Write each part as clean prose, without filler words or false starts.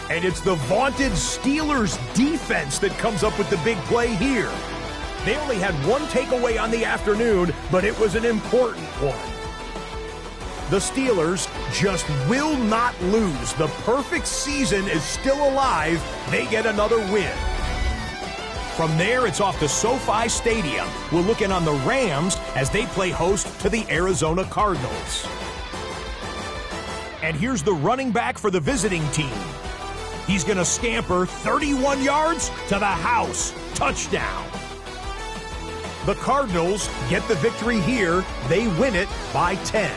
And it's the vaunted Steelers defense that comes up with the big play here. They only had one takeaway on the afternoon, but it was an important one. The Steelers just will not lose. The perfect season is still alive. They get another win. From there, it's off to SoFi Stadium. We're looking on the Rams as they play host to the Arizona Cardinals. And here's the running back for the visiting team. He's going to scamper 31 yards to the house. Touchdown. The Cardinals get the victory here. They win it by 10.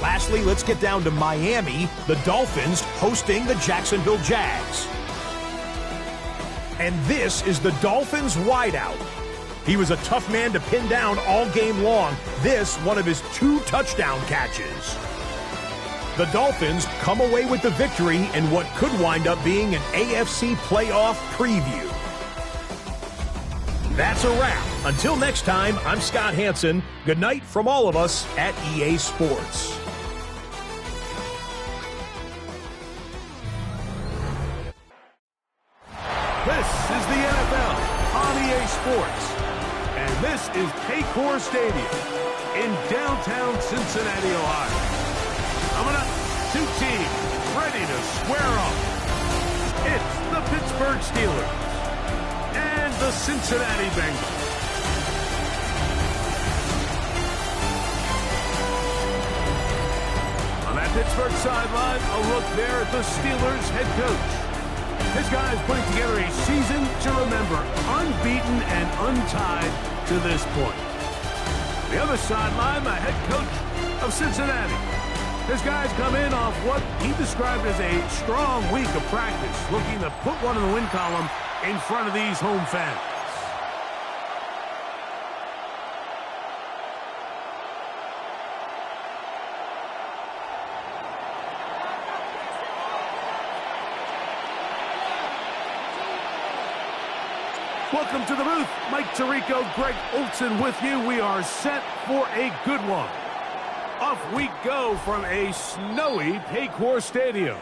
Lastly, let's get down to Miami. The Dolphins hosting the Jacksonville Jags. And this is the Dolphins wideout. He was a tough man to pin down all game long. This, one of his 2 touchdown catches. The Dolphins come away with the victory in what could wind up being an AFC playoff preview. That's a wrap. Until next time, I'm Scott Hansen. Good night from all of us at EA Sports. This is the NFL on EA Sports. And this is Paycor Stadium in downtown Cincinnati, Ohio. Coming up, 2 teams ready to square off. It's the Pittsburgh Steelers and the Cincinnati Bengals. On that Pittsburgh sideline, a look there at the Steelers head coach. This guy is putting together a season to remember, unbeaten and untied to this point. The other sideline, the head coach of Cincinnati. This guy's come in off what he described as a strong week of practice, looking to put one in the win column in front of these home fans. Welcome to the booth. Mike Tirico, Greg Olson with you. We are set for a good one. Off we go from a snowy Paycor Stadium.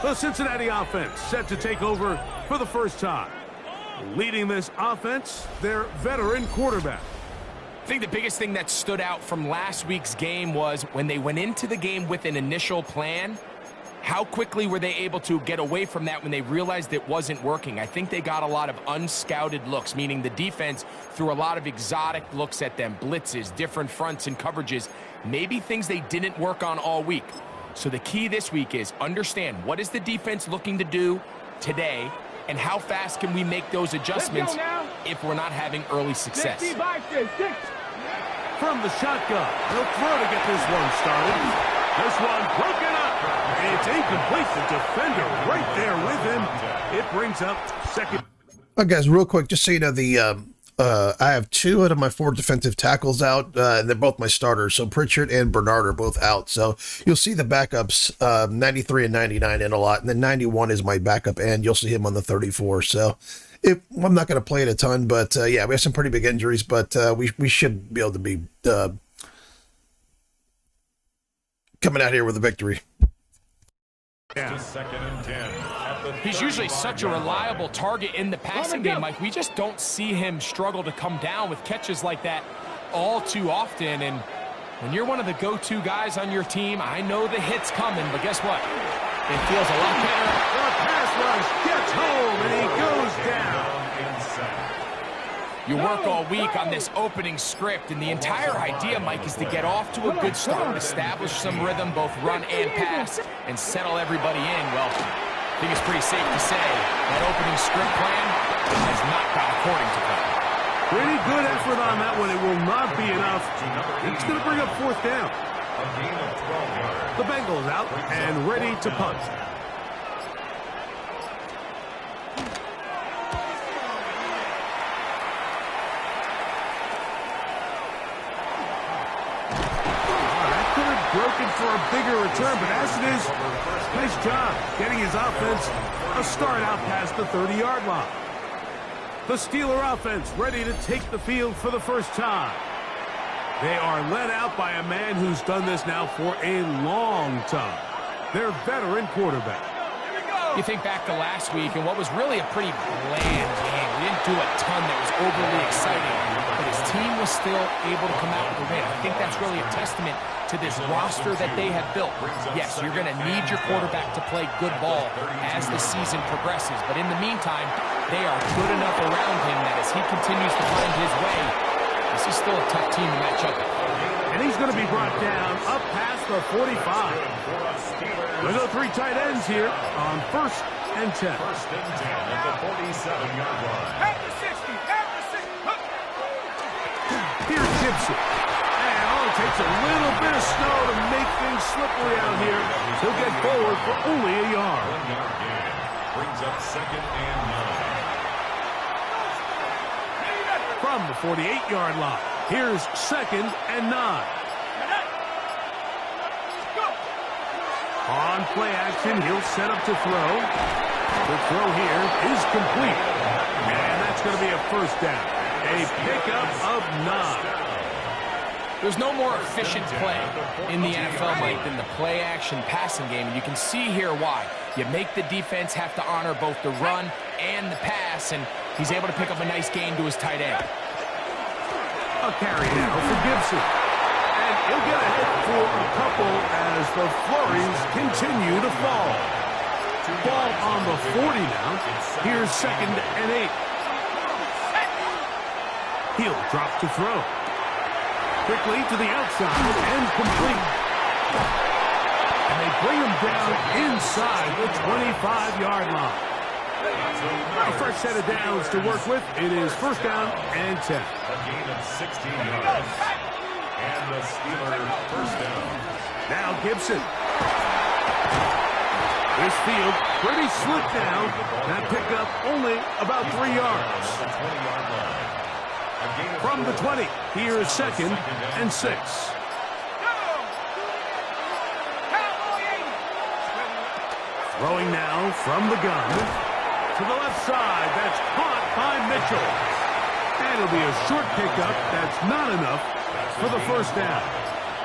The Cincinnati offense set to take over for the first time. Leading this offense, their veteran quarterback. I think the biggest thing that stood out from last week's game was when they went into the game with an initial plan, how quickly were they able to get away from that when they realized it wasn't working? I think they got a lot of unscouted looks, meaning the defense threw a lot of exotic looks at them, blitzes, different fronts and coverages, maybe things they didn't work on all week. So the key this week is understand what is the defense looking to do today and how fast can we make those adjustments if we're not having early success. From the shotgun, he'll throw to get this one started. This one broken up. It's incomplete. The defender right there with him. It brings up second. All right, guys, real quick, just so you know, I have 2 out of my 4 defensive tackles out, and they're both my starters. So Pritchard and Bernard are both out. So you'll see the backups, 93 and 99 in a lot, and then 91 is my backup end. You'll see him on the 34. So I'm not going to play it a ton, but yeah, we have some pretty big injuries, but we should be able to be coming out here with a victory. Yeah. He's usually such a reliable target in the passing game, Mike. We just don't see him struggle to come down with catches like that all too often. And when you're one of the go-to guys on your team, I know the hit's coming, but guess what? It feels a lot better. The pass rush gets home, and he goes down. You work all week on this opening script, and the entire idea, Mike, is to get off to a good start, establish some rhythm, both run and pass, and settle everybody in. Well, I think it's pretty safe to say that opening script plan has not gone according to plan. Pretty good effort on that one. It will not be enough. It's going to bring up 4th down. The Bengals out and ready to punt. Broken for a bigger return, but as it is, nice job getting his offense a start out past the 30-yard line. The Steeler offense ready to take the field for the first time. They are led out by a man who's done this now for a long time. their veteran quarterback. You think back to last week and what was really a pretty bland game. We didn't do a ton that was overly exciting, but his team was still able to come out with a win. I think that's really a testament to this roster that they have built. Yes, you're going to need your quarterback to play good ball as the season progresses, but in the meantime, they are good enough around him that as he continues to find his way, this is still a tough team to match up with. And he's going to be brought down up past the 45. There's no three tight ends here on 1st and 10. 1st and 10 at the 47-yard line. At the 60, at the 60. Here's Gibson. And it takes a little bit of snow to make things slippery out here. He'll get forward for only a yard. 1-yard gain. Brings up 2nd and 9. From the 48-yard line, here's 2nd and 9. On play action, he'll set up to throw. The throw here is complete. And that's going to be a 1st down. A pickup of 9. There's no more efficient play in the NFL, Mike, than the play-action passing game. And you can see here why. You make the defense have to honor both the run and the pass, and he's able to pick up a nice gain to his tight end. A carry now for Gibson. And he'll get ahead for a couple as the flurries continue to fall. Ball on the 40 now. Here's 2nd and 8. He'll drop to throw. Quickly to the outside and complete. And they bring him down inside the 25-yard line. A fresh set of downs to work with. It is 1st down and 10. A gain of 16 yards. And the Steelers 1st down. Now Gibson. This field pretty slick now. That pickup only about 3 yards. The 20-yard line. From the 20, here is 2nd and 6. Throwing now from the gun. To the left side, that's caught by Mitchell. And it'll be a short pickup. That's not enough for the 1st down.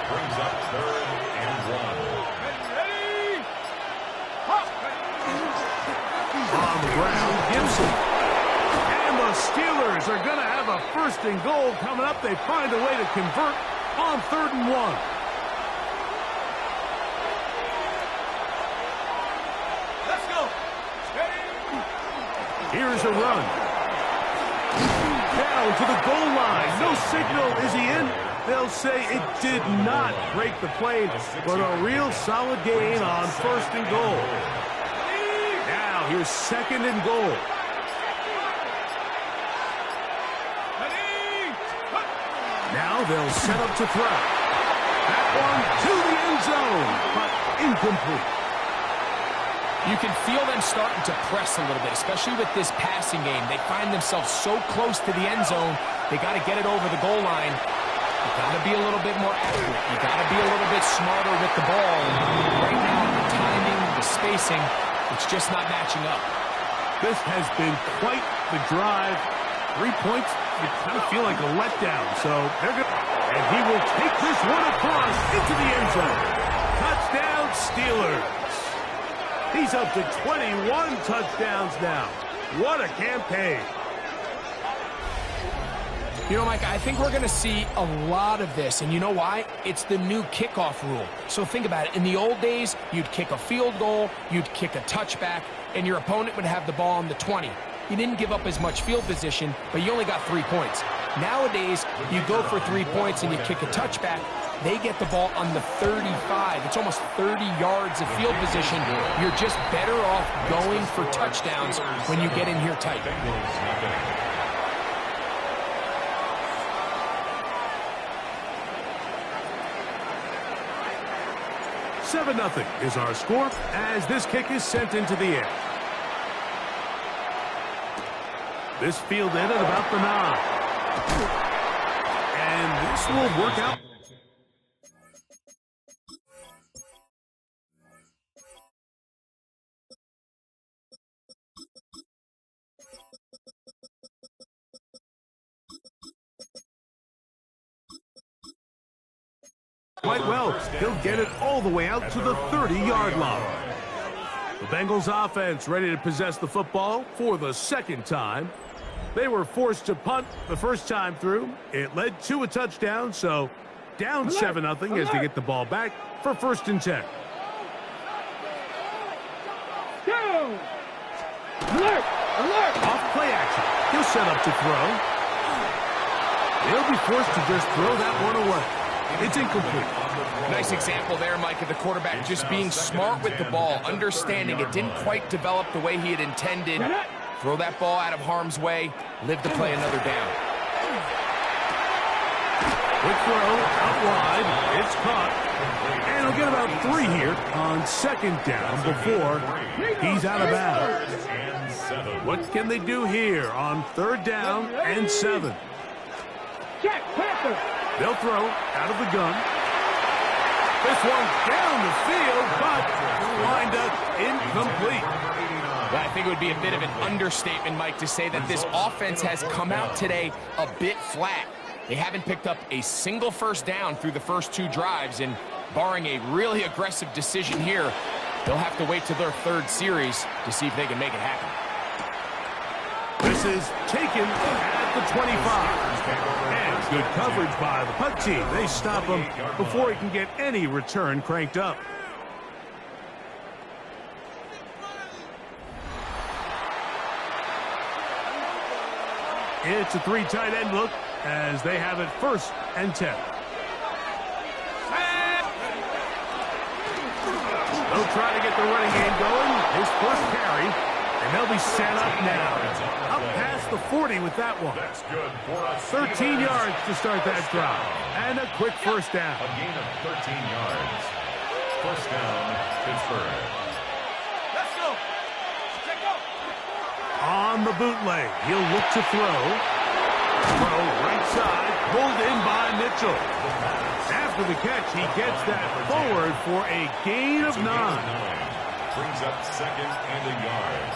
Brings up 3rd and 1. On the ground, Gibson. And the Steelers are going to have a 1st and goal coming up. They find a way to convert on 3rd and 1. Let's go. Here's a run. Down to the goal line. No signal. Is he in? They'll say it did not break the plane, but a real solid gain on 1st and goal. Now here's 2nd and goal. Now they'll set up to throw. That one to the end zone, but incomplete. You can feel them starting to press a little bit, especially with this passing game. They find themselves so close to the end zone, they got to get it over the goal line. You got to be a little bit more accurate. You got to be a little bit smarter with the ball. Right now, the timing, the spacing, it's just not matching up. This has been quite the drive. 3 points, you kind of feel like a letdown. So they're going and he will take this one across into the end zone. Touchdown, Steelers. He's up to 21 touchdowns now. What a campaign. You know, Mike, I think we're going to see a lot of this, and you know why? It's the new kickoff rule. So think about it. In the old days, you'd kick a field goal, you'd kick a touchback, and your opponent would have the ball on the 20. You didn't give up as much field position, but you only got 3 points. Nowadays, you go for 3 points and you kick a touchback, they get the ball on the 35. It's almost 30 yards of field position. You're just better off going for touchdowns when you get in here tight. Bengals, 7-0 is our score as this kick is sent into the air. This fielded at about the 9. And this will work out. quite well. He'll get it all the way out to the 30-yard line. The Bengals offense ready to possess the football for the second time. They were forced to punt the first time through. It led to a touchdown, so down 7-0 as they get the ball back for 1st and 10. Alert! Alert! Off play action. He'll set up to throw. He'll be forced to just throw that one away. It's incomplete. Nice example there, Mike, of the quarterback just being smart with the ball, understanding it didn't quite develop the way he had intended. Throw that ball out of harm's way, live to play another down. Quick throw out wide. It's caught. And he'll get about 3 here on 2nd down before he's out of bounds. What can they do here on 3rd down and 7? Check, Panther! They'll throw out of the gun. This one down the field, but wind up incomplete. Well, I think it would be a bit of an understatement, Mike, to say that this offense has come out today a bit flat. They haven't picked up a single 1st down through the first 2 drives, and barring a really aggressive decision here, they'll have to wait to their 3rd series to see if they can make it happen. This is taken at the 25. And good coverage by the punt team. They stop him before he can get any return cranked up. It's a 3 tight end look as they have it 1st and 10. They'll try to get the running game going. His 1st carry, and they'll be set up now. Up past the 40 with that one. 13 yards to start that drive. And a quick 1st down. A gain of 13 yards. 1st down, Pittsburgh. Let's go! Check go! On the bootleg, he'll look to throw. Throw right side, pulled in by Mitchell. After the catch, he gets that forward for a gain of 9. Brings up 2nd and a yard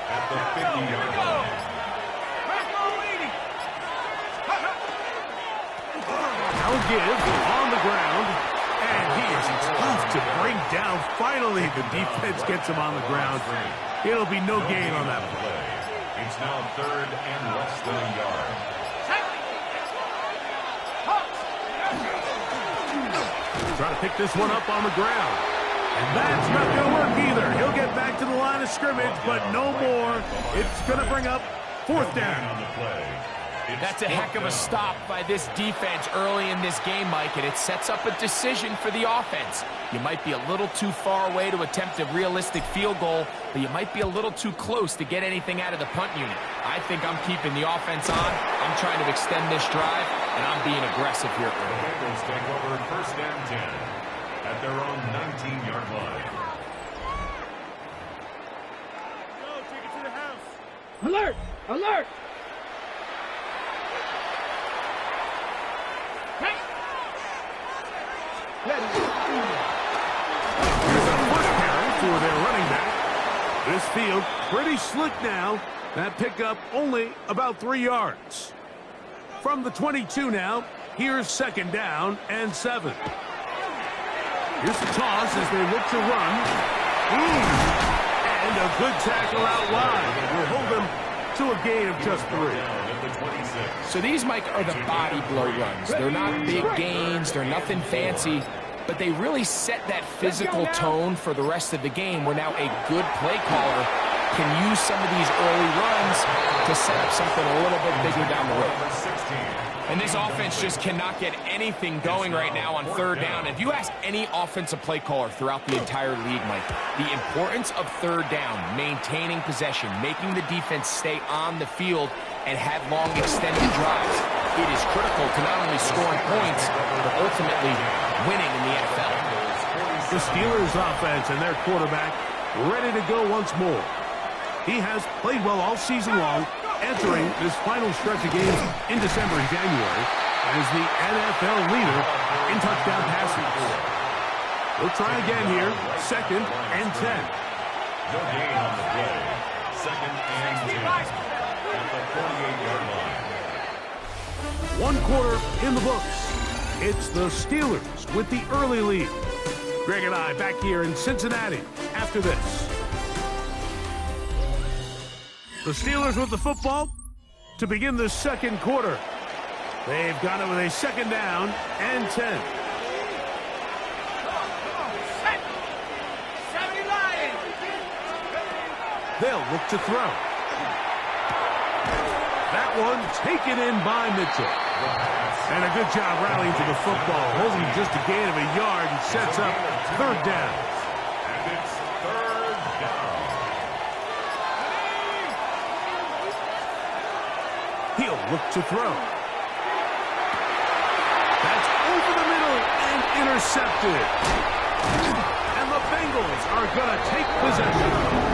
at the 50-yard line. Now give on the ground, and he is tough to bring down. Finally, the defense gets him on the ground. It'll be no gain on that play. It's now 3rd and less than a yard. Try to pick this one up on the ground. And that's not going to work either. He'll get back to the line of scrimmage, but no more. It's going to bring up 4th down. On the play. That's a heck of a stop by this defense early in this game, Mike, and it sets up a decision for the offense. You might be a little too far away to attempt a realistic field goal, but you might be a little too close to get anything out of the punt unit. I think I'm keeping the offense on. I'm trying to extend this drive, and I'm being aggressive here. The Bengals take over 1st and 10 at their own 19-yard line. Go, take it to the house! Alert! Alert! Here's a 1st carry for their running back. This field pretty slick now. That pickup only about 3 yards. From the 22 now, here's 2nd down and 7. Here's the toss as they look to run. And a good tackle out wide. Will hold them to a gain of just 3. So these, Mike, are the body blow runs. They're not big gains. They're nothing fancy. But they really set that physical tone for the rest of the game where now a good play caller can use some of these early runs to set up something a little bit bigger down the road. And this offense just cannot get anything going right now on 3rd down. If you ask any offensive play caller throughout the entire league, Mike, the importance of 3rd down, maintaining possession, making the defense stay on the field and have long extended drives, it is critical to not only scoring points, but ultimately winning in the NFL. The Steelers offense and their quarterback ready to go once more. He has played well all season long, entering this final stretch of games in December and January as the NFL leader in touchdown passing. We'll try again here, 2nd and 10. No gain on the play. 2nd and 10 at the 48-yard line. 1 quarter in the books. It's the Steelers with the early lead. Greg and I back here in Cincinnati after this. The Steelers with the football to begin the second quarter. They've got it with a second down and 10. They'll look to throw. That one taken in by Mitchell. And a good job rallying to the football, holding just a gain of a yard and sets up third down. And it's third down. He'll look to throw. That's over the middle and intercepted. And the Bengals are going to take possession.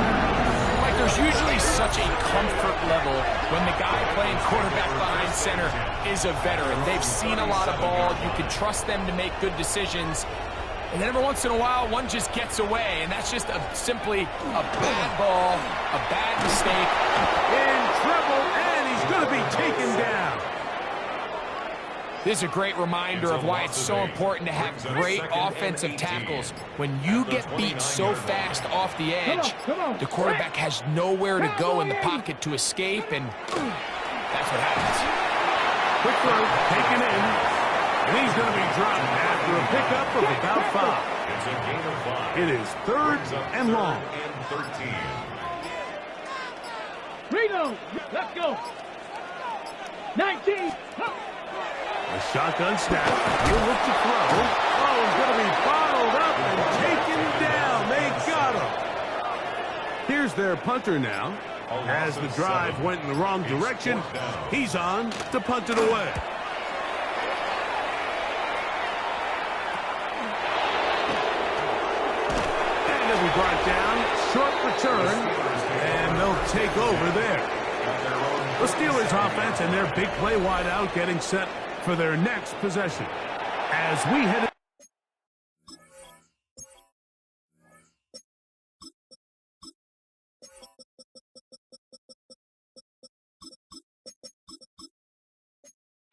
There's usually such a comfort level when the guy playing quarterback behind center is a veteran. They've seen a lot of ball. You can trust them to make good decisions. And then every once in a while, one just gets away, and that's just simply a bad ball, a bad mistake. In trouble, and he's going to be taken down. This is a great reminder of why it's so important to have great offensive tackles. When you get beat so fast off the edge, the quarterback has nowhere to go in the pocket to escape, and that's what happens. Quick throw, taken in, and he's going to be dropped after a pickup of about 5. It's a gain of 5. It is third and long. And 13. Reno, let's go. 19. A shotgun snap. He'll look to throw. Oh, he's going to be bottled up and taken down. They got him. Here's their punter now. As the drive went in the wrong direction, he's on to punt it away. And he'll be brought down. Short return. And they'll take over there. The Steelers offense and their big play wideout getting set for their next possession. As we head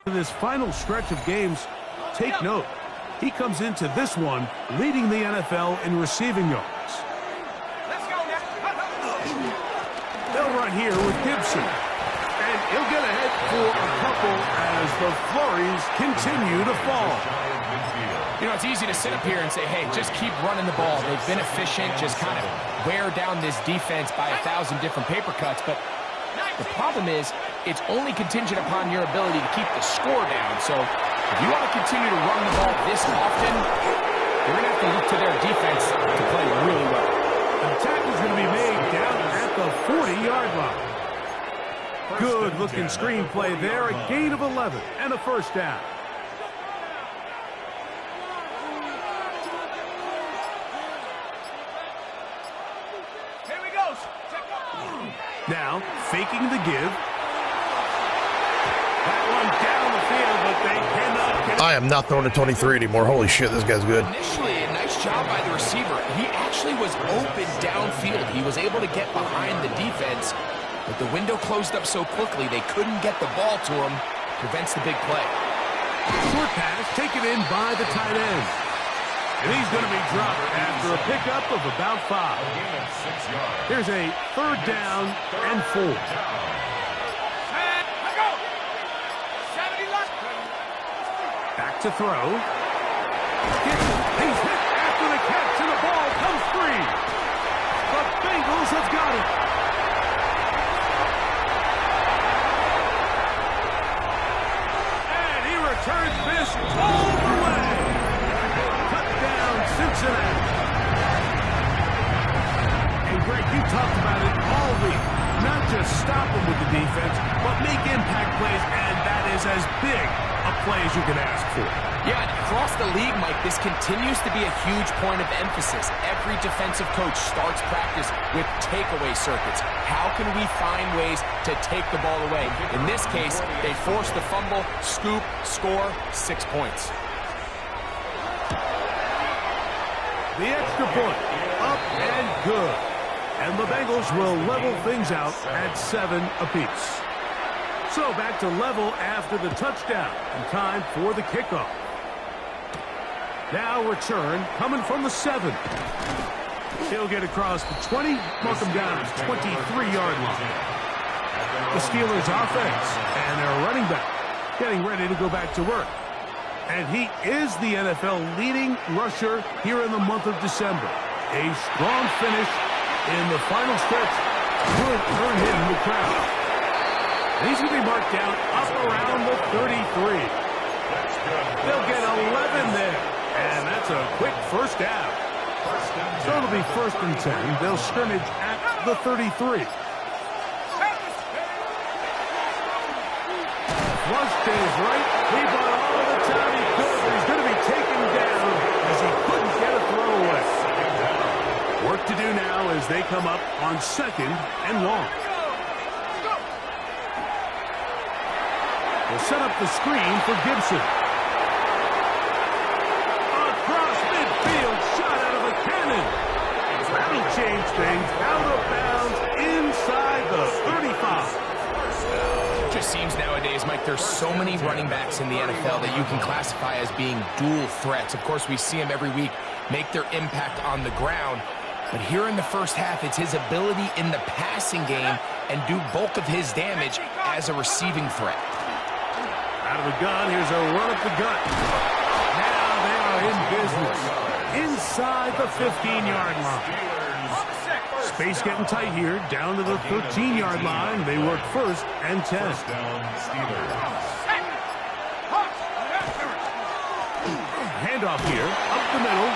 to this final stretch of games, take note. He comes into this one leading the NFL in receiving yards. They'll run here with Gibson. And he'll get ahead for a couple as the flurries continue to fall. You know, it's easy to sit up here and say, hey, just keep running the ball. They've been efficient, just kind of wear down this defense by 1,000 different paper cuts. But the problem is, it's only contingent upon your ability to keep the score down. So if you want to continue to run the ball this often, you're going to have to look to their defense to play really well. The tackle's going to be made down at the 40-yard line. Good-looking screenplay there, a gain of 11 and a first down. Here we go. Now, faking the give. That one down the field, but they cannot get it. I am not throwing a 23 anymore. Holy shit, this guy's good. Initially, a nice job by the receiver. He actually was open downfield. He was able to get behind the defense, but the window closed up so quickly they couldn't get the ball to him. Prevents the big play. Short pass taken in by the tight end. And he's going to be dropped after a pickup of about 5. Here's a third down and 4. Back to throw. He's hit after the catch, and the ball comes free. The Bengals have got it. And he returns this all the way. Touchdown, Cincinnati. And Greg, you talked about it all week. Not just stop them with the defense, but make impact plays, and that is as big a play as you can ask for. Yeah, and across the league, Mike, this continues to be a huge point of emphasis. Every defensive coach starts practice with takeaway circuits. How can we find ways to take the ball away? In this case, they forced the fumble, scoop, score, 6 points. The extra point, up and good. And the Bengals will level things out at 7 apiece. So back to level after the touchdown, and time for the kickoff. Now return coming from the 7. He'll get across the 20, mark him down at 23-yard line. The Steelers offense and their running back getting ready to go back to work. And he is the NFL leading rusher here in the month of December. A strong finish in the final stretch could earn him the crown. And he's going to be marked down up around the 33. They'll get 11 there. And that's a quick first down. So it'll be 1st and 10. They'll scrimmage at the 33. Flush stays right. He bought all the time he could, but he's going to be taken down as he couldn't get a throwaway. Work to do now as they come up on 2nd and long. They'll set up the screen for Gibson. Across midfield, shot out of a cannon. That'll change things. Out of bounds inside the 35. Just seems nowadays, Mike, there's so many running backs in the NFL that you can classify as being dual threats. Of course, we see them every week make their impact on the ground. But here in the first half, it's his ability in the passing game and do bulk of his damage as a receiving threat. Out of the gun, here's a run up the gut. Now they are in business. Inside the 15-yard line. Space getting tight here, down to the 13-yard line. They work 1st and 10. Handoff here, up the middle,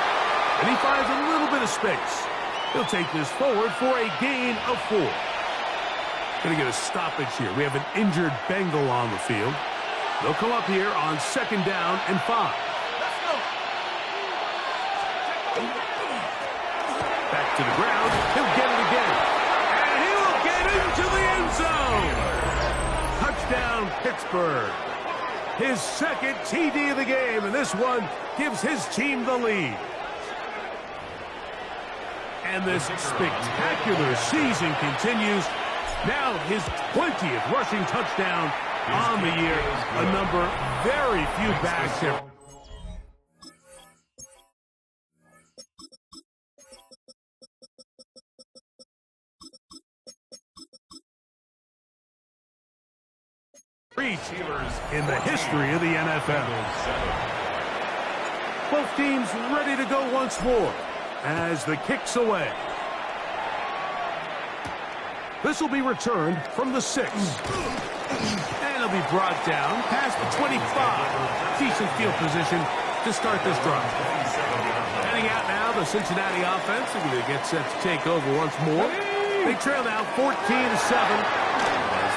and he finds a little bit of space. He'll take this forward for a gain of 4. Going to get a stoppage here. We have an injured Bengal on the field. They'll come up here on 2nd down and 5. Back to the ground. He'll get it again. And he will get into the end zone. Touchdown, Pittsburgh. His 2nd TD of the game, and this one gives his team the lead. And this spectacular season continues. Now his 20th rushing touchdown on the year. A number very few backs have. Receivers in the history of the NFL. Both teams ready to go once more as the kick's away. This will be returned from the 6. And it'll be brought down past the 25. Decent field position to start this drive. Heading out now, the Cincinnati offense are going to get set to take over once more. They trail now 14-7.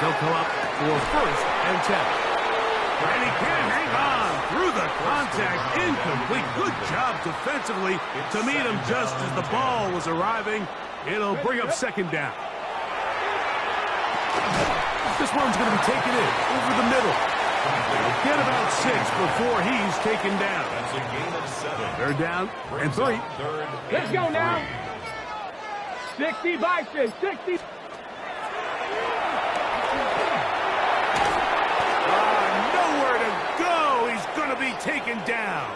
They'll come up for 1st and 10. And he can't hang on through the contact. Incomplete. Good job defensively to meet him just as the ball was arriving. It'll bring up 2nd down. This one's going to be taken in over the middle. They'll get about 6 before he's taken down. That's a gain of 7. They're down and 3. Let's go now. 60 by 6. 60. Nowhere to go. He's going to be taken down.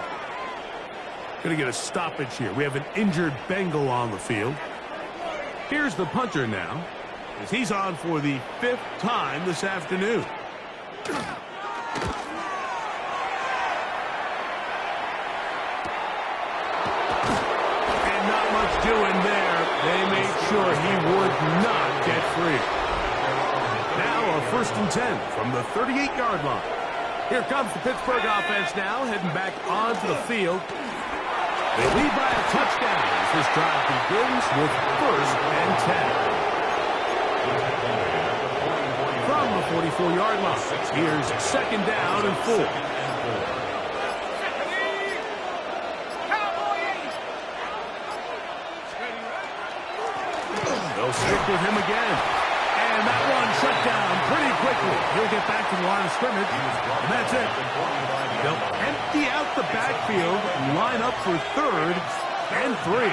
Going to get a stoppage here. We have an injured Bengal on the field. Here's the punter now, as he's on for the 5th time this afternoon. And not much doing there. They made sure he would not get free. Now a 1st and 10 from the 38-yard line. Here comes the Pittsburgh offense now, heading back onto the field. They lead by a touchdown as this drive begins with 1st and 10. From the 44-yard line, here's 2nd down and 4. They'll stick with him again. And that one shut down pretty quickly. He'll get back to the line of scrimmage. And that's it. They'll empty out the backfield, line up for 3rd and 3.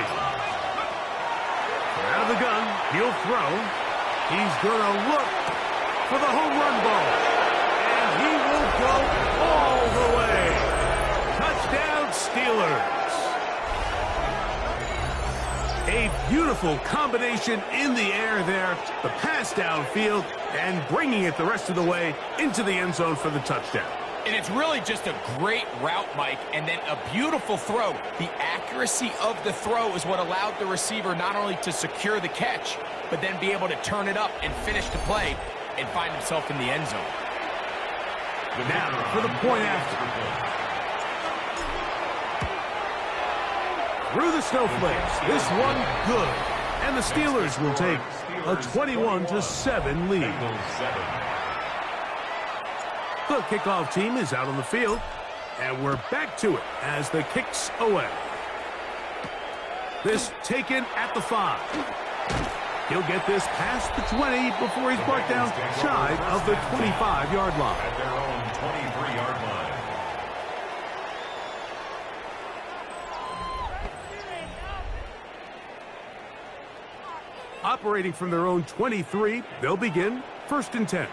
Out of the gun, he'll throw. He's going to look for the home run ball. And he will go all the way. Touchdown, Steelers. A beautiful combination in the air there. The pass downfield and bringing it the rest of the way into the end zone for the touchdown. And it's really just a great route, Mike, and then a beautiful throw. The accuracy of the throw is what allowed the receiver not only to secure the catch, but then be able to turn it up and finish the play and find himself in the end zone. Now for the point after. Through the snowflakes, this one good. And the Steelers will take a 21-7 lead. The kickoff team is out on the field, and we're back to it as the kick's away. This taken at the 5. He'll get this past the 20 before he's brought down shy of the 25-yard line. At their own 23-yard line. Operating from their own 23, they'll begin 1st and 10.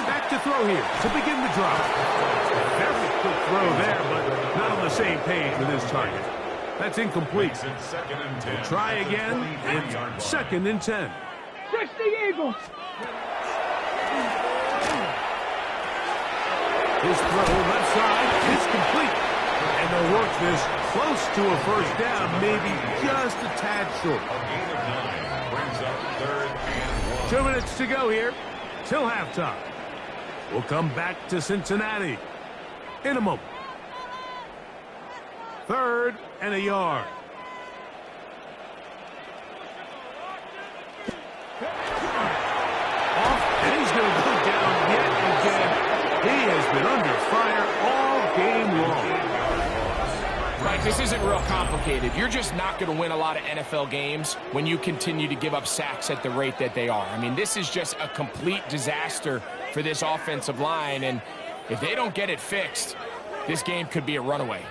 Back to throw here to begin the drive. Very quick throw there, but not on the same page with his target. That's incomplete. It's 2nd and 10. Try again. It's 2nd and 10. 60 Eagles. His throw left side is complete. And they'll work this close to a first down, maybe just a tad short. A gain of 9 brings up 3rd and 1. 2 minutes to go here till halftime. We'll come back to Cincinnati in a moment. 3rd and a yard. Off, and he's going to go down yet again. He has been under fire all game long. Mike, this isn't real complicated. You're just not going to win a lot of NFL games when you continue to give up sacks at the rate that they are. I mean, this is just a complete disaster for this offensive line, and if they don't get it fixed, this game could be a runaway.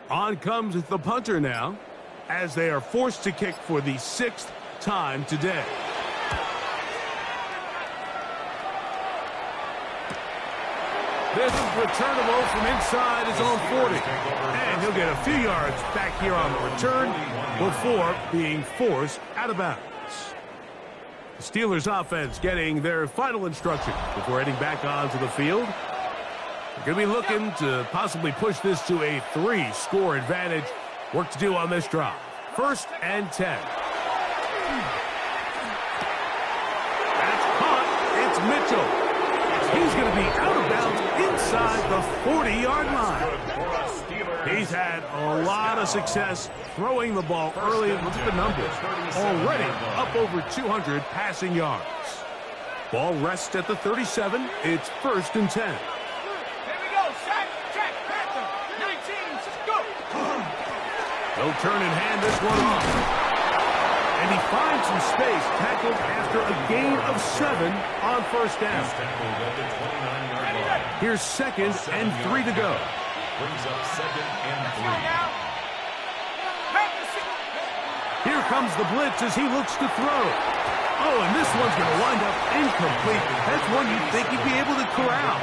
On comes the punter now, as they are forced to kick for the 6th time today. This is returnable from inside his own 40. And he'll get a few yards back here on the return before being forced out of bounds. The Steelers offense getting their final instruction before heading back onto the field. They're going to be looking to possibly push this to a 3-score advantage. Work to do on this drive. 1st and 10. That's caught. It's Mitchell. He's going to be out of bounds inside the 40-yard line. He's had a lot of success throwing the ball early. Look at the numbers. Already up over 200 passing yards. Ball rests at the 37. It's 1st and 10. They'll turn and hand this one off. And he finds some space, tackled after a gain of 7 on 1st down. Here's 2nd and 3 to go. Brings up 2nd and 3. Here comes the blitz as he looks to throw. Oh, and this one's going to wind up incomplete. That's one you'd think he'd be able to corral.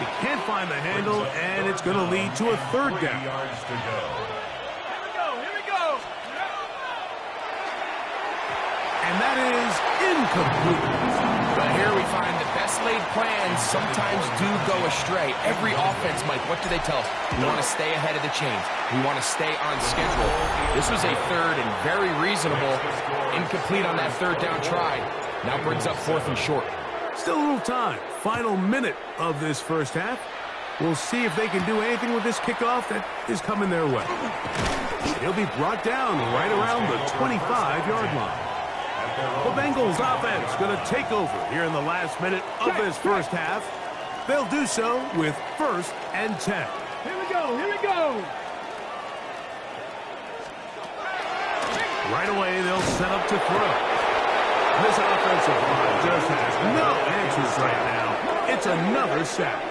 He can't find the handle, and it's going to lead to a 3rd down. 3 yards to go. And that is incomplete. But here we find the best laid plans sometimes do go astray. Every offense, Mike, what do they tell us? We want to stay ahead of the chains. We want to stay on schedule. This was a 3rd and very reasonable. Incomplete on that 3rd down try. Now brings up 4th and short. Still a little time. Final minute of this first half. We'll see if they can do anything with this kickoff that is coming their way. He'll be brought down right around the 25-yard line. The Bengals offense going to take over here in the last minute of this first half. They'll do so with 1st and 10. Here we go. Here we go. Right away, they'll set up to throw. This offensive line just has no answers right now. It's another sack.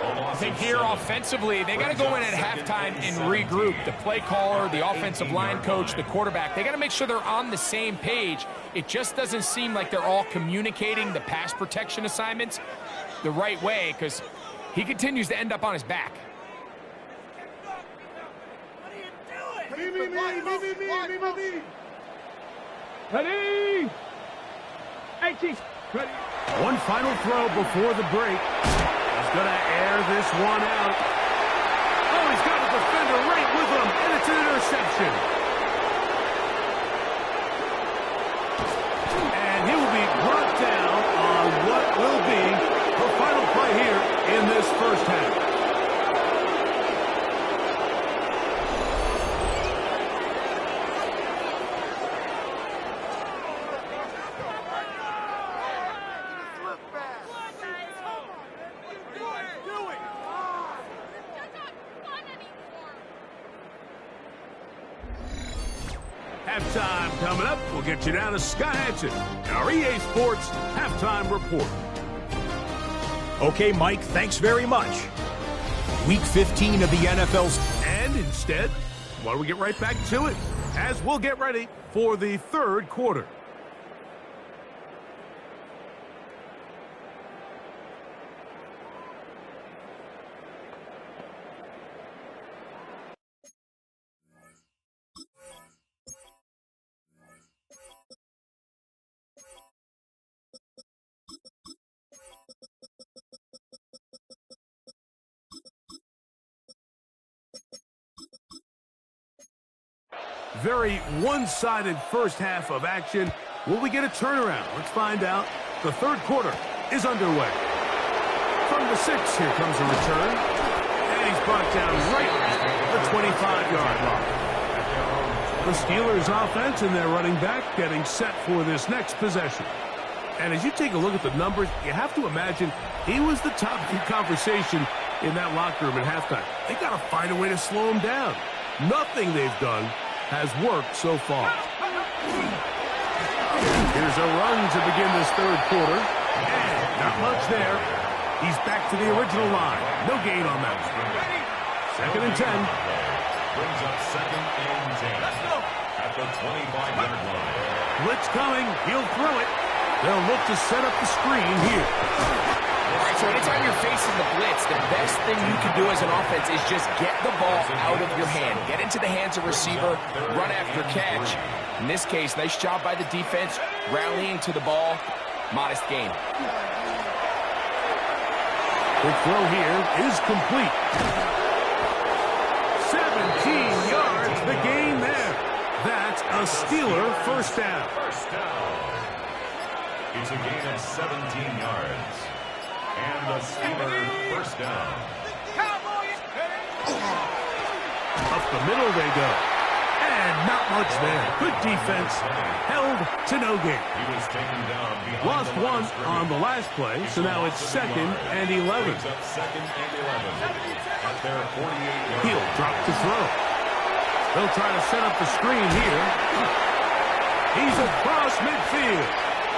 A I think here offensively, they got to go in at halftime and regroup. The play caller, the offensive line coach, the quarterback, they got to make sure they're on the same page. It just doesn't seem like they're all communicating the pass protection assignments the right way because he continues to end up on his back. Ready? 18. Ready. One final throw before the break. He's going to air this one out. Oh, he's got a defender right with him, and it's an interception. And he will be brought down on what will be the final play here in this first half. Halftime coming up. We'll get you down to Scott Hansen, our EA Sports Halftime Report. Okay, Mike, thanks very much. Week 15 of the NFL's... And instead, why don't we get right back to it as we'll get ready for the third quarter. Very one-sided first half of action. Will we get a turnaround? Let's find out. The third quarter is underway. From the 6, here comes a return. And he's brought down right at the 25-yard line. The Steelers offense and their running back getting set for this next possession. And as you take a look at the numbers, you have to imagine he was the topic of conversation in that locker room at halftime. They got to find a way to slow him down. Nothing they've done has worked so far. Here's a run to begin this third quarter. And not much there. He's back to the original line. No gain on that. 2nd and 10. Brings up 2nd and 10 at the 25-yard line. Blitz coming. He'll throw it. They'll look to set up the screen here. All right, so anytime you're facing the blitz, the best thing you can do as an offense is just get the ball out of your hand. Get into the hands of receiver, run after catch. In this case, nice job by the defense, rallying to the ball. Modest gain. The throw here is complete. 17 yards, the gain there. That's a Steeler first down. It's a gain of 17 yards. And the Steeler first down. Up the middle they go. And not much there. Good defense. Held to no gain. He was taken down behind Lost the one line on the last play, so now it's 2nd and 11. Brings up 2nd and 11 at their 48-yard line. He'll drop to throw. They'll try to set up the screen here. He's across midfield.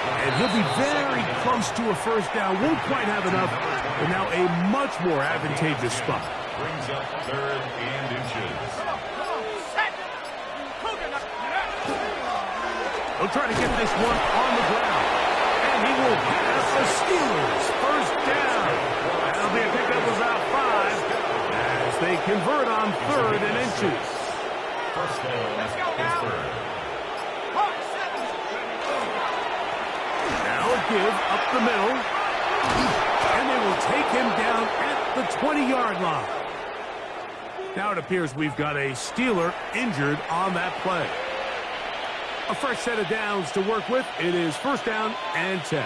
And he'll be very close to a first down. Won't quite have enough, but now a much more advantageous spot. Brings up 3rd and inches. They'll try to get this one on the ground. And he will have the Steelers first down. That'll be a pickup of about 5 as they convert on 3rd and inches. First down, Pittsburgh. Now a give up the middle. And they will take him down at the 20-yard line. Now it appears we've got a Steeler injured on that play. A fresh set of downs to work with. It is first down and 10.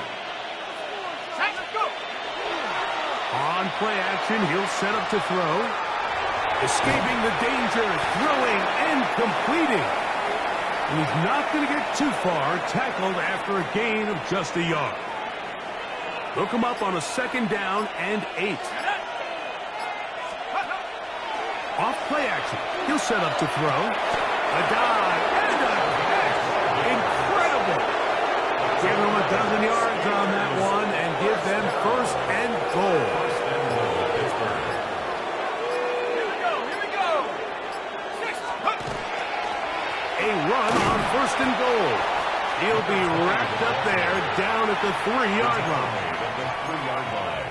On play action, he'll set up to throw. Escaping the danger, throwing and completing. And he's not going to get too far, tackled after a gain of just a yard. They'll come up on a 2nd down and 8. Off play action, he'll set up to throw. A dive and a catch. Incredible. Give them 12 yards on that one and give them 1st and goal. Pittsburgh. and goal. He'll be wrapped up there down at the 3-yard line. At the 3-yard line.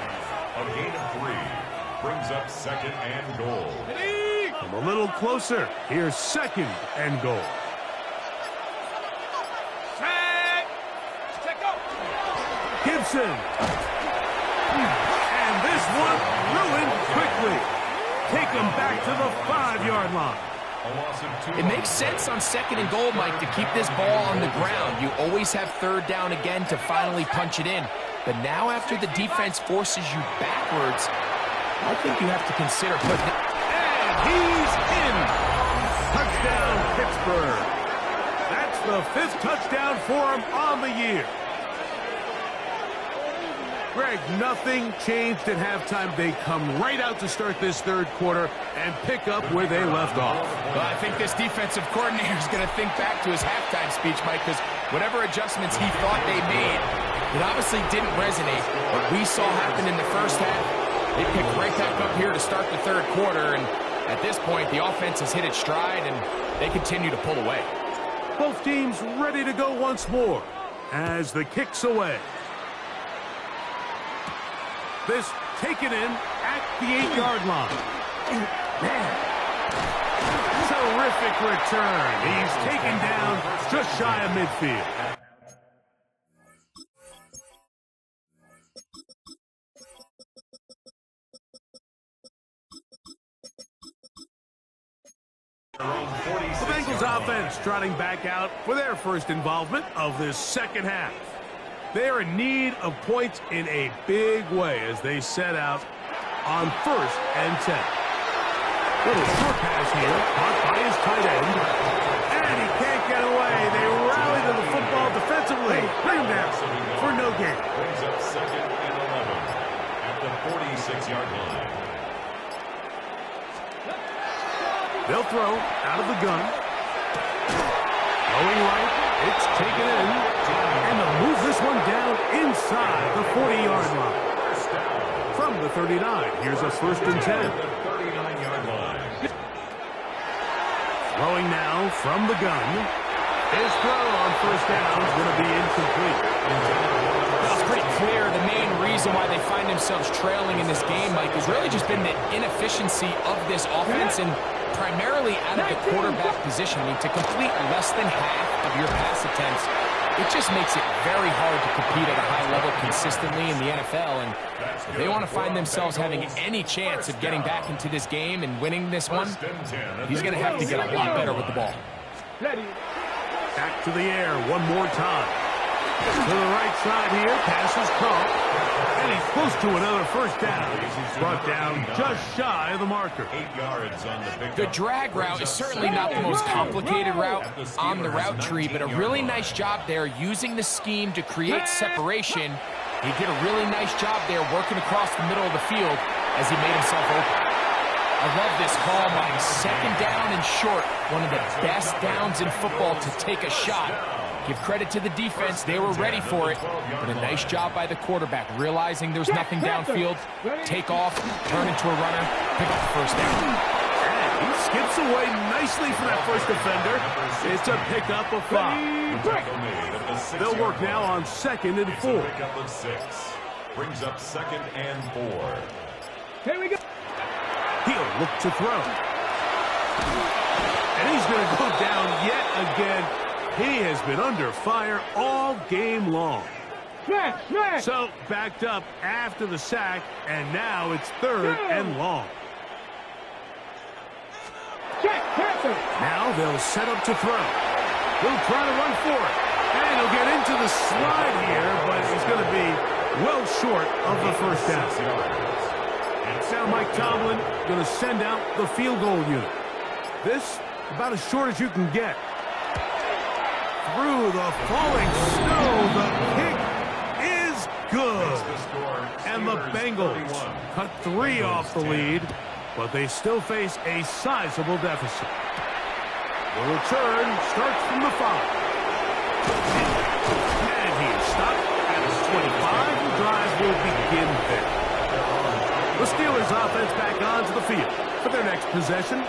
A gain of 3 brings up second and goal. Come a little closer. Here's second and goal. Gibson. And this one ruined quickly. Take him back to the 5-yard line. It makes sense on second and goal, Mike, to keep this ball on the ground. You always have third down again to finally punch it in. But now after the defense forces you backwards, I think you have to consider putting it. And he's in. Touchdown, Pittsburgh. That's the 5th touchdown for him on the year. Greg, nothing changed at halftime. They come right out to start this third quarter and pick up where they left off. Well, I think this defensive coordinator is going to think back to his halftime speech, Mike, because whatever adjustments he thought they made, it obviously didn't resonate. What we saw happen in the first half, they picked right back up here to start the third quarter, and at this point, the offense has hit its stride, and they continue to pull away. Both teams ready to go once more as the kick's away. This taken in at the 8-yard line. Terrific return. He's taken down just shy of midfield. The Bengals offense trotting back out for their first involvement of this second half. They're in need of points in a big way as they set out on 1st and 10. Little short pass here, caught by his tight end. And he can't get away. They rally to the football defensively. Bring him down for no gain. Brings up second and 11 at the 46-yard line. They'll throw out of the gun. Going right, it's taken in. And they'll move this one down inside the 40-yard line. From the 39, here's a 1st and 10. The 39-yard line. Throwing now from the gun. His throw on 1st down is going to be incomplete. Well, it's pretty clear the main reason why they find themselves trailing in this game, Mike, has really just been the inefficiency of this offense and primarily out of the quarterback position. I mean, to complete less than half of your pass attempts, it just makes it very hard to compete at a high level consistently in the NFL. And if they want to find themselves having any chance of getting back into this game and winning this one, he's going to have to get a lot better with the ball. Back to the air one more time. To the right side here, pass is caught. And he's close to another 1st down. He's brought down just shy of the marker. 8 yards on the pickup. The drag route is certainly not the most complicated route on the route tree, but a really nice job there using the scheme to create separation. He did a really nice job there working across the middle of the field as he made himself open. I love this call, Mike. 2nd down and short. One of the best downs in football to take a shot. Give credit to the defense. They were ready for it. But a nice job by the quarterback, realizing there's nothing downfield. Take off, turn into a runner, pick up the 1st down. And he skips away nicely for that first defender. It's a pickup of 5. They'll work now on 2nd and 4. Pickup of 6. Brings up 2nd and 4. Here we go. He'll look to throw. And he's going to go down yet again. He has been under fire all game long. Smash. So backed up after the sack, and now it's 3rd and long. Check. Now they'll set up to throw. He'll try to run for it. And he'll get into the slide here, but he's going to be well short of the 1st down. Now Mike Tomlin going to send out the field goal unit. This about as short as you can get. Through the falling snow, the kick is good. And the Bengals cut 3 off the lead, but they still face a sizable deficit. The return starts from the 5. And he is stopped at his 25. The drive will begin there. The Steelers offense back onto the field for their next possession.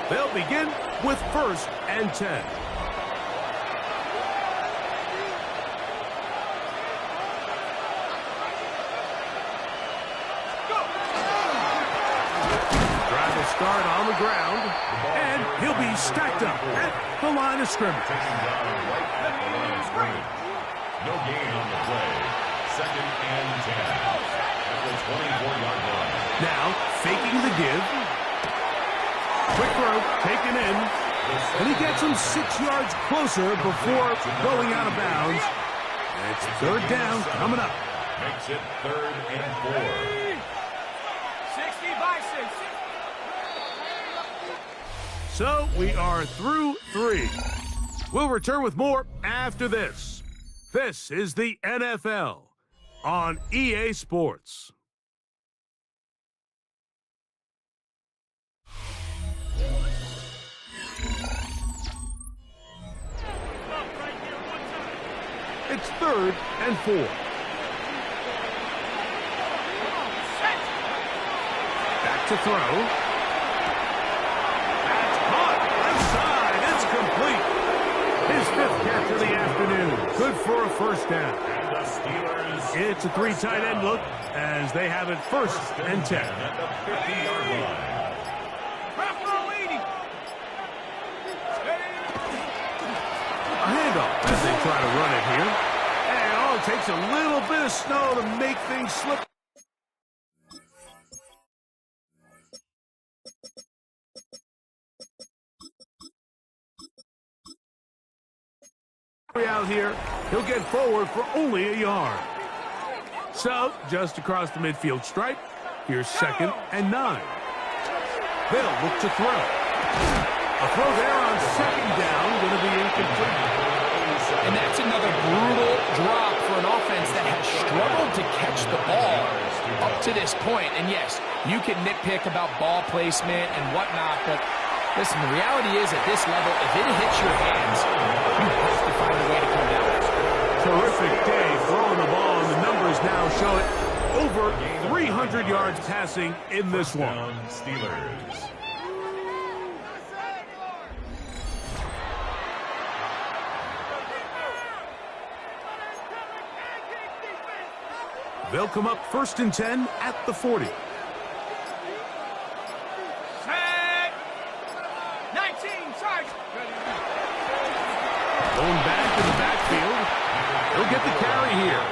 They'll begin with 1st and 10. start on the ground, and he'll be stacked up at the line of scrimmage. Taking down right at the line of scrimmage. No gain on the play. 2nd and 10. At the 24-yard line. Now, faking the give. Quick throw, taken in. And he gets him 6 yards closer before going out of bounds. It's 3rd down coming up. Makes it 3rd and 4. 60 by 6. So we are through 3. We'll return with more after this. This is the NFL on EA Sports. It's 3rd and 4. Back to throw. That's caught. Left side. It's complete. His 5th catch of the afternoon. Good for a 1st down. And the Steelers. It's a 3 tight end look as they have it 1st and 10. At the 50-yard line. A handoff as they try to run it here. And all it takes a little bit of snow to make things slip. Out here, he'll get forward for only a yard. So, just across the midfield stripe, here's 2nd and 9. They'll look to throw. A throw there on 2nd down, going to be incomplete. And that's another brutal drop for an offense that has struggled to catch the ball up to this point. And yes, you can nitpick about ball placement and whatnot, but listen, the reality is at this level, if it hits your hands, you have to find a way to come down. Terrific day throwing the ball, and the numbers now show it. Over 300 yards passing in this one. Steelers. They'll come up 1st and 10 at the 40. Set. 19, charge. Going back in the backfield. He'll get the carry here.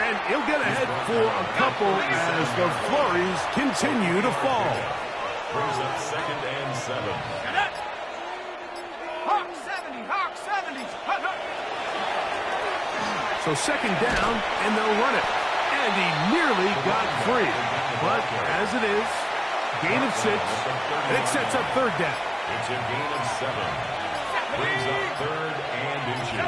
And he'll get ahead for a couple as the flurries continue to fall. Brings up 2nd and 7. Hawk 70, Hawk 70. So 2nd down, and they'll run it. And he nearly got free. But as it is, gain of 6, and it sets up 3rd down. It's a gain of 7. Brings up 3rd and inches.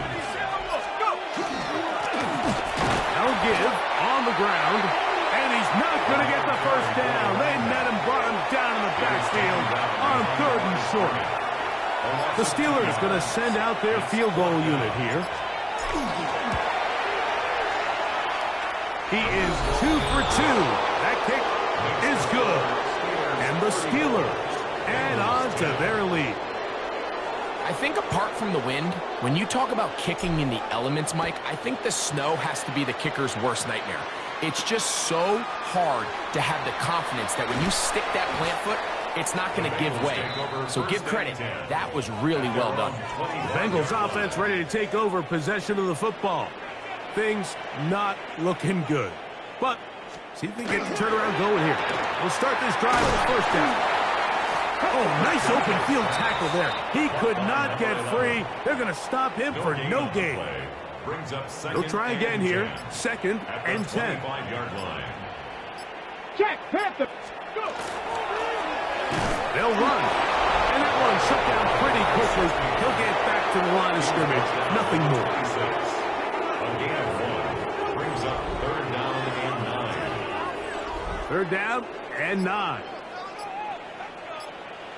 Now give on the ground, and he's not going to get the 1st down. They met him, brought him down in the backfield on 3rd and short. The Steelers going to send out their field goal unit here. He is 2 for 2. That kick is good. And the Steelers add on to their lead. I think apart from the wind, when you talk about kicking in the elements, Mike, I think the snow has to be the kicker's worst nightmare. It's just so hard to have the confidence that when you stick that plant foot, it's not going to give way. So give credit. That was really well done. Bengals offense ready to take over possession of the football. Things not looking good. But see if they get the turnaround going here. We'll start this drive with 1st down. Oh, nice open field tackle there. He could not get free. They're going to stop him for no gain. Brings up 2nd. They'll try again here. 2nd and 10. 25-yard line. Check, Panther. Go. They'll run. And that one shut down pretty quickly. He'll get back to the line of scrimmage. Nothing more. A gain of 1. Brings up 3rd down and 9. 3rd down and 9.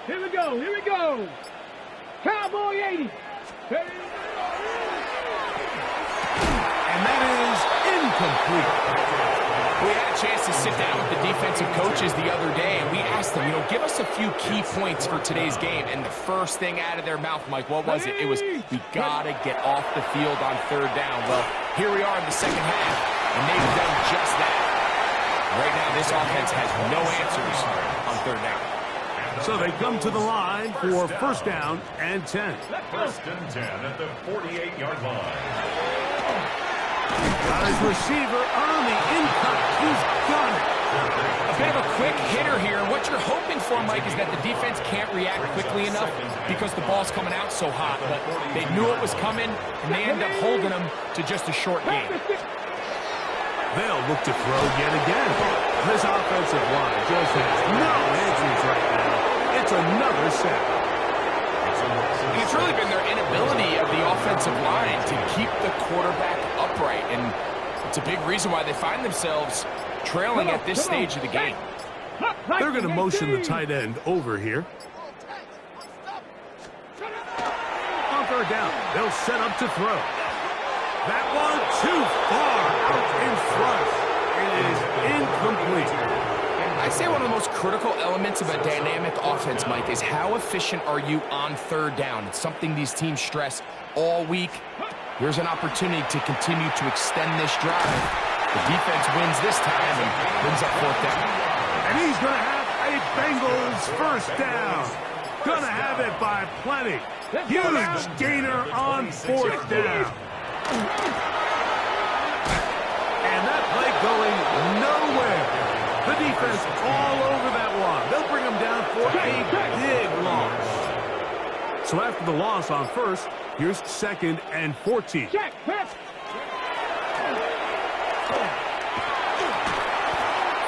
Here we go, here we go. Cowboy 80. And that is incomplete. We had a chance to sit down with the defensive coaches the other day, and we asked them, give us a few key points for today's game. And the first thing out of their mouth, Mike, what was it? It was, we got to get off the field on 3rd down. Well, here we are in the 2nd half, and they've done just that. Right now, this offense has no answers on 3rd down. At So they come to the line for first down and 10. First and 10 at the 48-yard line. Got his receiver on the in-cut. He's got it. A bit of a quick hitter here. What you're hoping for, Mike, is that the defense can't react quickly enough because the ball's coming out so hot. But they knew it was coming, and they end up holding them to just a short game. They'll look to throw yet again. This offensive line just has no answers right now. It's another sack. And it's really been their inability of the offensive line to keep the quarterback upright. And it's a big reason why they find themselves trailing at this stage of the game. They're going to motion the tight end over here. On third down, they'll set up to throw. That one too far out in front. It is incomplete. I say one of the most critical elements of a dynamic offense, Mike, is how efficient are you on third down? It's something these teams stress all week. Here's an opportunity to continue to extend this drive. The defense wins this time and brings up fourth down. And he's going to have a Bengals first down. Going to have it by plenty. Huge gainer on fourth down. And that play going nowhere. The defense all over that one. They'll bring him down for a big loss. So after the loss on first, here's second and 14. Check, pass.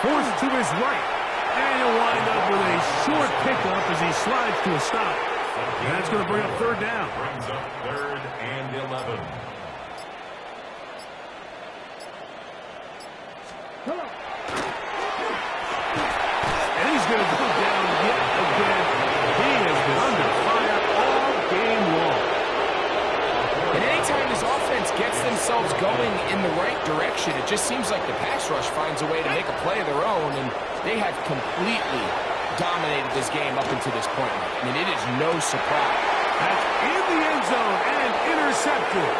Forced to his right. And he'll wind up with a short pickup as he slides to a stop. And that's going to bring up third down. Brings up third and 11. And he's going to go down yet again. He has been under fire all game long. And anytime this offense gets themselves going in the right direction, it just seems like the pass rush finds a way to make a play of their own, and they have completely dominated this game up until this point. I mean, it is no surprise. That's in the end zone and intercepted.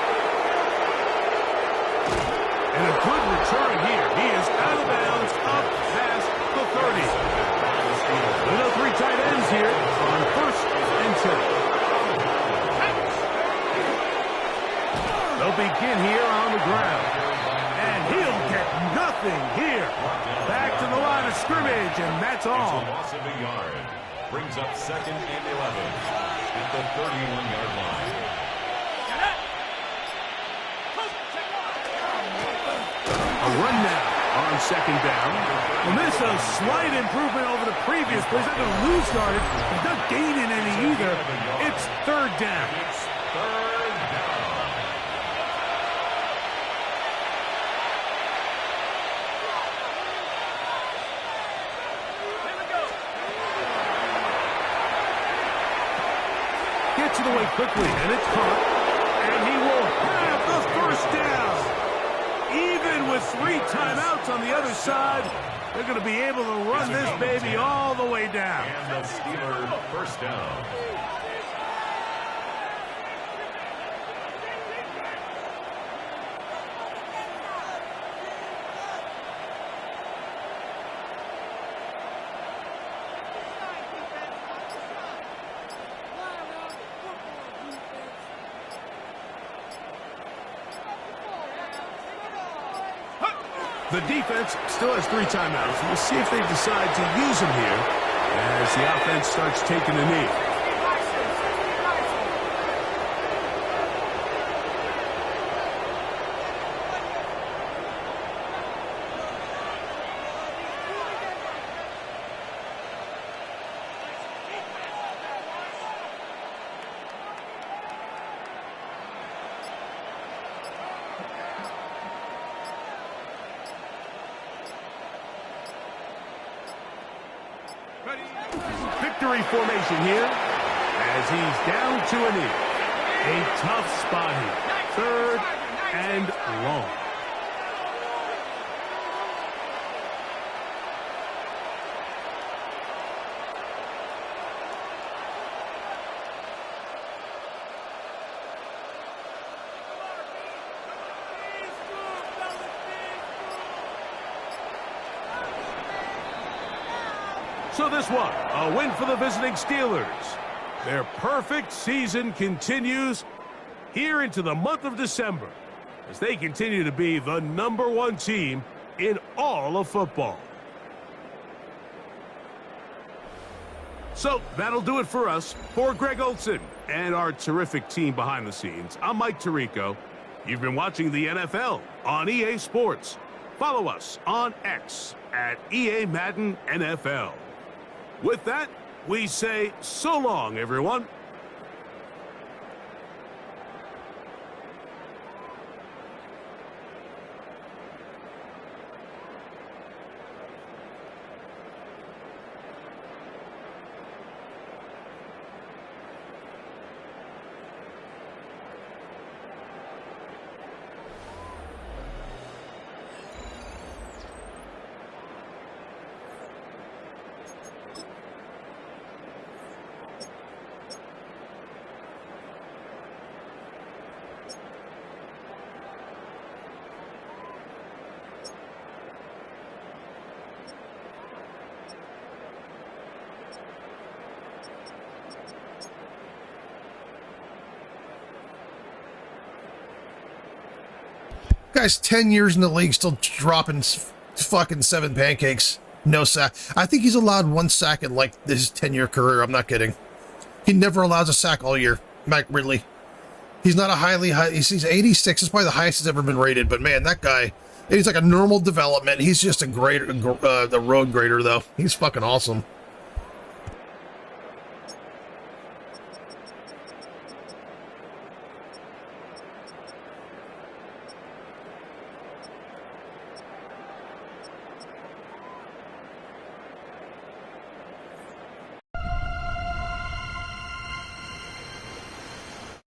And a good return here. He is out of bounds up past the 30. With the three tight ends here on first and 10. They'll begin here on the ground. And he'll get nothing here. Back to the line of scrimmage, and that's all. It's a loss of a yard. Brings up second and 11 at the 31-yard line. A run now on second down. And this is a slight improvement over the previous play. He's not going to lose yardage. He's not gaining any either. It's third down. It's third down. Gets it away quickly, and it's caught. And he will have the first down. Even with 3 timeouts on the other side, they're going to be able to run this baby all the way down. And the Steelers first down. The defense still has 3 timeouts. We'll see if they decide to use them here as the offense starts taking a knee. Victory formation here as he's down to a knee. A tough spot here. Third and long. So this one, a win for the visiting Steelers. Their perfect season continues here into the month of December as they continue to be the #1 team in all of football. So that'll do it for us. For Greg Olson and our terrific team behind the scenes, I'm Mike Tirico. You've been watching the NFL on EA Sports. Follow us on X at EA Madden NFL. With that, we say so long, everyone. Guy's 10 years in the league, still dropping fucking 7 pancakes. No sack. I think he's allowed 1 sack in like his 10-year career. I'm not kidding. He never allows a sack all year. Mike Ridley. He's not a he's 86. It's probably the highest he's ever been rated. But man, that guy, he's like a normal development. He's just a great, the road grader though. He's fucking awesome.